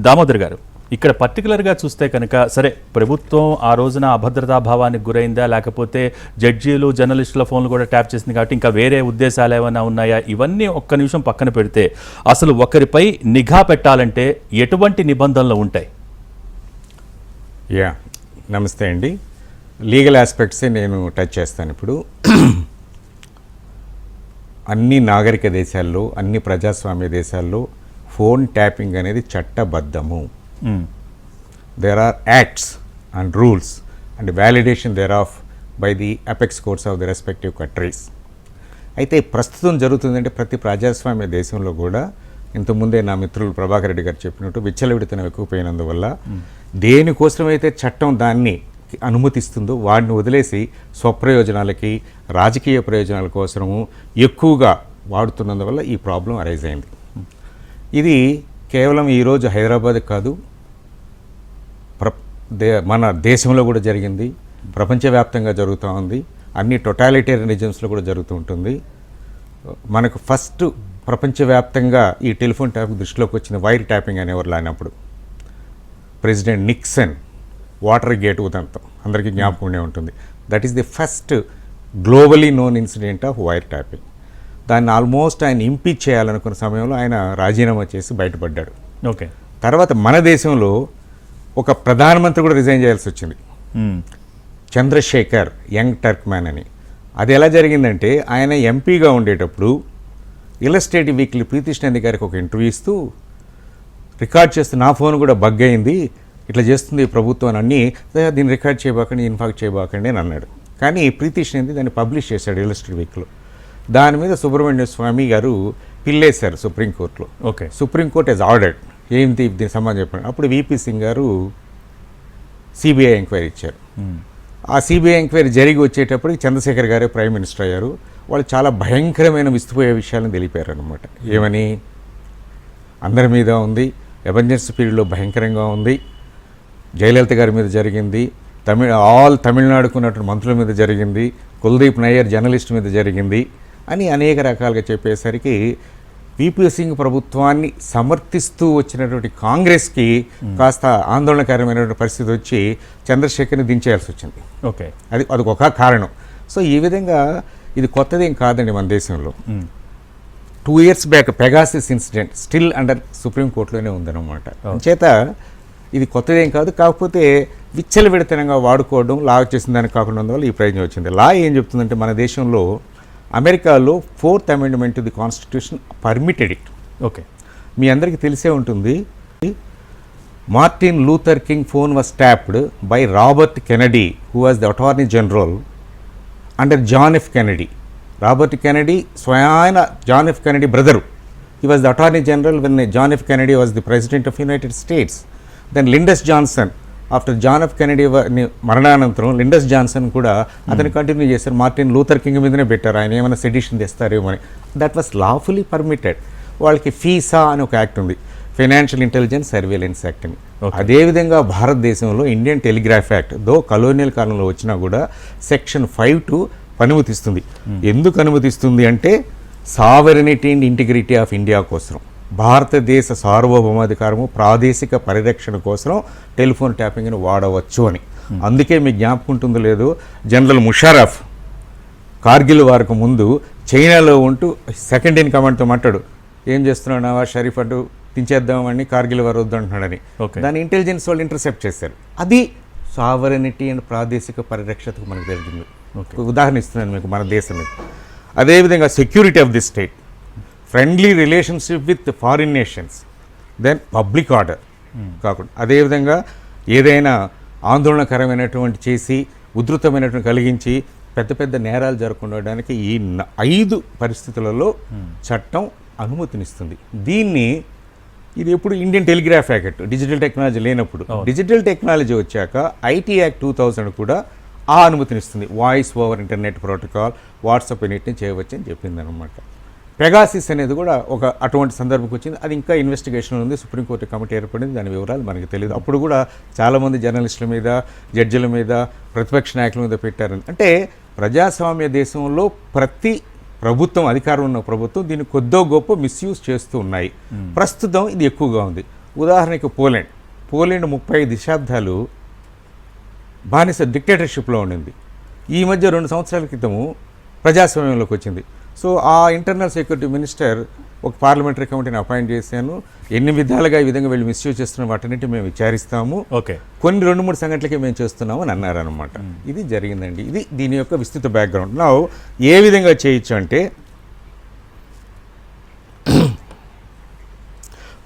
దామోదర్ గారు, ఇక్కడ పర్టికులర్గా చూస్తే కనుక సరే ప్రభుత్వం ఆ రోజున అభద్రతా భావానికి గురైందా, లేకపోతే జడ్జీలు జర్నలిస్టుల ఫోన్లు కూడా ట్యాప్ చేసింది కాబట్టి ఇంకా వేరే ఉద్దేశాలు ఏమైనా ఉన్నాయా, ఇవన్నీ ఒక్క నిమిషం పక్కన పెడితే అసలు ఒకరిపై నిఘా పెట్టాలంటే ఎటువంటి నిబంధనలు ఉంటాయి? నమస్తే అండి. లీగల్ ఆస్పెక్ట్సే నేను టచ్ చేస్తాను ఇప్పుడు. అన్ని నాగరిక దేశాల్లో, అన్ని ప్రజాస్వామ్య దేశాల్లో ఫోన్ ట్యాపింగ్ అనేది చట్టబద్ధము. There are acts and rules and validation thereof by the apex courts of the respective countries. అయితే ప్రస్తుతం జరుగుతుందంటే ప్రతి ప్రజాస్వామ్య దేశంలో కూడా ఇంతకుముందే నా మిత్రులు ప్రభాకర్ రెడ్డి గారు చెప్పినట్టు విచ్చలవిడితనం ఎక్కువపోయినందువల్ల దేనికోసమైతే చట్టం దాన్ని అనుమతిస్తుందో వాడిని వదిలేసి స్వప్రయోజనాలకి, రాజకీయ ప్రయోజనాల కోసము ఎక్కువగా వాడుతున్నందువల్ల ఈ ప్రాబ్లం అరైజ్ అయింది. ఇది కేవలం ఈరోజు హైదరాబాద్ కాదు, మన దేశంలో కూడా జరిగింది, ప్రపంచవ్యాప్తంగా జరుగుతూ ఉంది, అన్ని టొటాలిటేరియనిజమ్స్లో కూడా జరుగుతూ ఉంటుంది. మనకు ఫస్ట్ ప్రపంచవ్యాప్తంగా ఈ టెలిఫోన్ ట్యాపింగ్ దృష్టిలోకి వచ్చిన వైర్ ట్యాపింగ్ అనేవారు లానప్పుడు ప్రెసిడెంట్ నిక్సన్ వాటర్ గేట్ ఉదంతం అందరికీ జ్ఞాపకం ఉండే ఉంటుంది. That is the first globally known incident of wire tapping. దాన్ని ఆల్మోస్ట్ ఆయన ఇంపీచ్ చేయాలనుకున్న సమయంలో ఆయన రాజీనామా చేసి బయటపడ్డాడు. ఓకే. తర్వాత మన దేశంలో ఒక ప్రధానమంత్రి కూడా రిజైన్ చేయాల్సి వచ్చింది, చంద్రశేఖర్ యంగ్ టర్క్మ్యాన్ అని. అది ఎలా జరిగిందంటే ఆయన ఎంపీగా ఉండేటప్పుడు ఇలస్ట్రేటివ్ వీక్లీ ప్రీతిష్ణంది గారికి ఒక ఇంటర్వ్యూ ఇస్తూ రికార్డ్ చేస్తూ నా ఫోన్ కూడా బగ్ అయింది, ఇట్లా చేస్తుంది ప్రభుత్వం అన్నీ, దీన్ని రికార్డ్ చేయబాకండి, ఇన్ఫాక్ట్ చేయబాకండి అని అన్నాడు. కానీ ప్రీతిష్ణంది దాన్ని పబ్లిష్ చేశాడు ఇలస్ట్రేటివ్ వీక్లో. దాని మీద సుబ్రహ్మణ్య స్వామి గారు పిల్లేశారు సుప్రీంకోర్టులో. ఓకే. సుప్రీంకోర్టు హెజ్ ఆర్డర్డ్ ఏంటి దీనికి సంబంధం చెప్పండి. అప్పుడు విపి సింగ్ గారు సిబిఐ ఎంక్వైరీ ఇచ్చారు. ఆ సిబిఐ ఎంక్వైరీ జరిగి వచ్చేటప్పటికి చంద్రశేఖర్ గారే ప్రైమ్ మినిస్టర్ అయ్యారు. వాళ్ళు చాలా భయంకరమైన విస్తుపోయే విషయాలను తెలిపారు అనమాట. ఏమని, అందరి మీద ఉంది, ఎమర్జెన్సీ పీరియడ్లో భయంకరంగా ఉంది, జయలలిత గారి మీద జరిగింది, తమిళనాడుకు ఉన్నటువంటి మంత్రుల మీద జరిగింది, కుల్దీప్ నయ్యర్ జర్నలిస్ట్ మీద జరిగింది అని అనేక రకాలుగా చెప్పేసరికి విపి సింగ్ ప్రభుత్వాన్ని సమర్థిస్తూ వచ్చినటువంటి కాంగ్రెస్కి కాస్త ఆందోళనకరమైనటువంటి పరిస్థితి వచ్చి చంద్రశేఖర్ని దించేయాల్సి వచ్చింది. ఓకే. అది ఒక కారణం. సో ఈ విధంగా ఇది కొత్తదేం కాదండి మన దేశంలో. 2 years back Pegasus incident still under సుప్రీంకోర్టులోనే ఉందన్నమాట. చేత ఇది కొత్తదేం కాదు, కాకపోతే విచ్చలవిడితనంగా వాడుకోవడం లా చేసిన దానికి కాకుండా వల్ల ఈ ప్రయోజనం వచ్చింది. లా ఏం చెప్తుందంటే మన దేశంలో అమెరికాలో 4th Amendment to the constitution permitted it. Okay. మీ అందరికీ తెలిసే ఉంటుంది, Martin Luther King phone was tapped by Robert Kennedy who was the attorney general under John F Kennedy. Robert Kennedy స్వయాన John F Kennedy brother. He was the attorney general when John F Kennedy was the president of United States. Then Lyndon Johnson after John F Kennedy మరణానంతరం Lyndon Johnson కూడా అతను continue చేశారు. Martin Luther king మీదనే పెట్టారు, ఆయన ఏమైనా sedition తెస్తారేమో అని. That was lawfully permitted. వాళ్ళకి ఫీసా అని ఒక యాక్ట్ ఉంది, ఫైనాన్షియల్ ఇంటెలిజెన్స్ సర్వేలెన్స్ యాక్ట్ అని. అదేవిధంగా భారతదేశంలో ఇండియన్ టెలిగ్రాఫ్ యాక్ట్ దో కలోనియల్ కాలంలో వచ్చినా కూడా Section 5(2) అనుమతిస్తుంది. ఎందుకు అనుమతిస్తుంది అంటే sovereignty and integrity of India కోసం, భారతదేశ సార్వభౌమాధికారము ప్రాదేశిక పరిరక్షణ కోసం టెలిఫోన్ ట్యాపింగ్ని వాడవచ్చు అని. అందుకే మీకు జ్ఞాపకం ఉంటుందో లేదో, జనరల్ ముషారఫ్ కార్గిల్ వారికి ముందు చైనాలో ఉంటూ సెకండ్ ఇన్ కమాండ్తో మాట్లాడు, ఏం చేస్తున్నాడు నవాజ్ షరీఫ్ అంటూ దించేద్దామని కార్గిల్ వారు వద్దంటున్నాడని. దాన్ని ఇంటెలిజెన్స్ వాళ్ళు ఇంటర్సెప్ట్ చేశారు. అది సావరెనిటీ అండ్ ప్రాదేశిక పరిరక్షతకు మనకు తెలిసింది. ఉదాహరణ ఇస్తున్నాను మీకు మన దేశం మీద. అదేవిధంగా security of the state, friendly relationship with foreign nations, then public order కాకుండా అదేవిధంగా ఏదైనా ఆందోళనకరమైనటువంటి చేసి ఉధృతమైనటువంటి కలిగించి పెద్ద పెద్ద నేరాలు జరగకుండడానికి ఈ 5 పరిస్థితులలో చట్టం అనుమతినిస్తుంది. ఇది ఎప్పుడు Indian telegraph act, digital technology లేనప్పుడు. డిజిటల్ టెక్నాలజీ వచ్చాక ఐటీ యాక్ట్ 2000 కూడా ఆ అనుమతినిస్తుంది. Voice over internet protocol, WhatsApp ఎన్నిటిని చేయవచ్చు అని చెప్పింది అనమాట. పెగాసిస్ అనేది కూడా ఒక అటువంటి సందర్భంకి వచ్చింది. అది ఇంకా ఇన్వెస్టిగేషన్ ఉంది, సుప్రీంకోర్టు కమిటీ ఏర్పడింది, దాని వివరాలు మనకి తెలియదు. అప్పుడు కూడా చాలామంది జర్నలిస్టుల మీద, జడ్జిల మీద, ప్రతిపక్ష నాయకుల మీద పెట్టారు. అంటే ప్రజాస్వామ్య దేశంలో ప్రతి ప్రభుత్వం, అధికారం ఉన్న ప్రభుత్వం దీన్ని కొద్దో గొప్ప మిస్యూజ్ చేస్తూ ఉన్నాయి. ప్రస్తుతం ఇది ఎక్కువగా ఉంది. ఉదాహరణకి పోలాండ్ 35 దశాబ్దాలు బానిస డిక్టేటర్షిప్లో ఉండింది. ఈ మధ్య 2 సంవత్సరాల క్రితము ప్రజాస్వామ్యంలోకి వచ్చింది. సో ఆ ఇంటర్నల్ సెక్యూరిటీ మినిస్టర్ ఒక పార్లమెంటరీ కమిటీని అపాయింట్ చేశాను. ఎన్ని విధాలుగా ఈ విధంగా వీళ్ళు మిస్యూజ్ చేస్తున్న వాటన్నిటి మేము విచారిస్తాము, ఓకే, కొన్ని 2-3 సంఘటనలకే మేము చేస్తున్నాము అని అన్నారనమాట. ఇది జరిగిందండి. ఇది దీని యొక్క విస్తృత బ్యాక్గ్రౌండ్. నా ఏ విధంగా చేయొచ్చు అంటే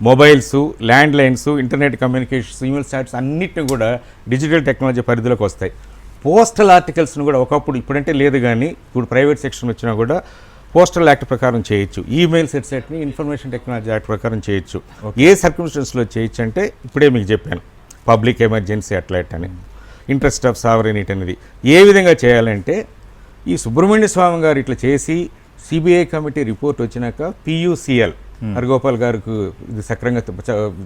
mobiles, land lines, internet communications, email stats అన్నిటిని కూడా డిజిటల్ టెక్నాలజీ పరిధిలోకి వస్తాయి. పోస్టల్ ఆర్టికల్స్ను కూడా ఒకప్పుడు, ఇప్పుడంటే లేదు కానీ ఇప్పుడు ప్రైవేట్ సెక్షన్ వచ్చినా కూడా పోస్టల్ యాక్ట్ ప్రకారం చేయొచ్చు. ఈమెయిల్ సెట్ని ఇన్ఫర్మేషన్ టెక్నాలజీ యాక్ట్ ప్రకారం చేయొచ్చు. ఏ సర్కమ్స్టెన్స్లో చేయొచ్చు అంటే ఇప్పుడే మీకు చెప్పాను, పబ్లిక్ ఎమర్జెన్సీ అట్లా అని, ఇంట్రెస్ట్ ఆఫ్ సావరెనిటీ అనేది ఏ విధంగా చేయాలంటే ఈ సుబ్రహ్మణ్య స్వామి గారు ఇట్లా చేసి సిబిఐ కమిటీ రిపోర్ట్ వచ్చినాక పియూసిఎల్ హరిగోపాల్ గారికి ఇది సక్రంగా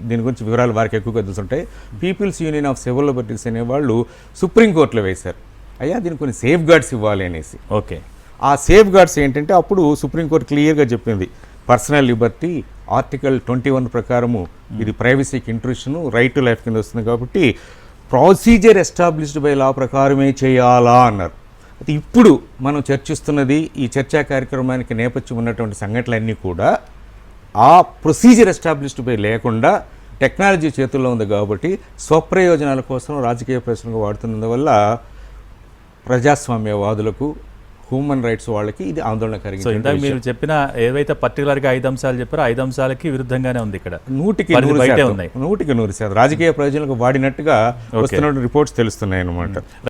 దీని గురించి వివరాలు వారికి ఎక్కువగా తెలుసుంటాయి. People's union of civil liberties అనేవాళ్ళు సుప్రీంకోర్టులో వేశారు, అయ్యా దీనికి కొన్ని సేఫ్ గార్డ్స్ ఇవ్వాలి అనేసి. ఓకే, ఆ సేఫ్ గార్డ్స్ ఏంటంటే అప్పుడు సుప్రీంకోర్టు క్లియర్గా చెప్పింది, పర్సనల్ లిబర్టీ ఆర్టికల్ 21 ప్రకారము ఇది ప్రైవసీకి ఇంట్రూషన్, రైట్ టు లైఫ్ కింద వస్తుంది కాబట్టి ప్రొసీజర్ ఎస్టాబ్లిష్డ్ బై లా ప్రకారమే చేయాలా అన్నారు. అయితే ఇప్పుడు మనం చర్చిస్తున్నది, ఈ చర్చా కార్యక్రమానికి నేపథ్యం ఉన్నటువంటి సంఘటనలన్నీ కూడా ఆ ప్రొసీజర్ ఎస్టాబ్లిష్డ్ బై లేకుండా టెక్నాలజీ చేతుల్లో ఉంది కాబట్టి స్వప్రయోజనాల కోసం రాజకీయ ప్రశ్నగా వాడుతున్నందువల్ల ప్రజాస్వామ్యవాదులకు, హ్యూమన్ రైట్స్ వాళ్ళకి ఇది ఆందోళన కలిగింది. సో ఇందాక మీరు చెప్పిన ఏవైతే పర్టికులర్గా 5 అంశాలు చెప్పారో 5 అంశాలకి విరుద్ధంగానే ఉంది ఇక్కడ. 100% రాజకీయ ప్రయోజనాలకు వాడినట్టుగా వస్తున్న రిపోర్ట్స్ తెలుస్తున్నాయి అన్నమాట.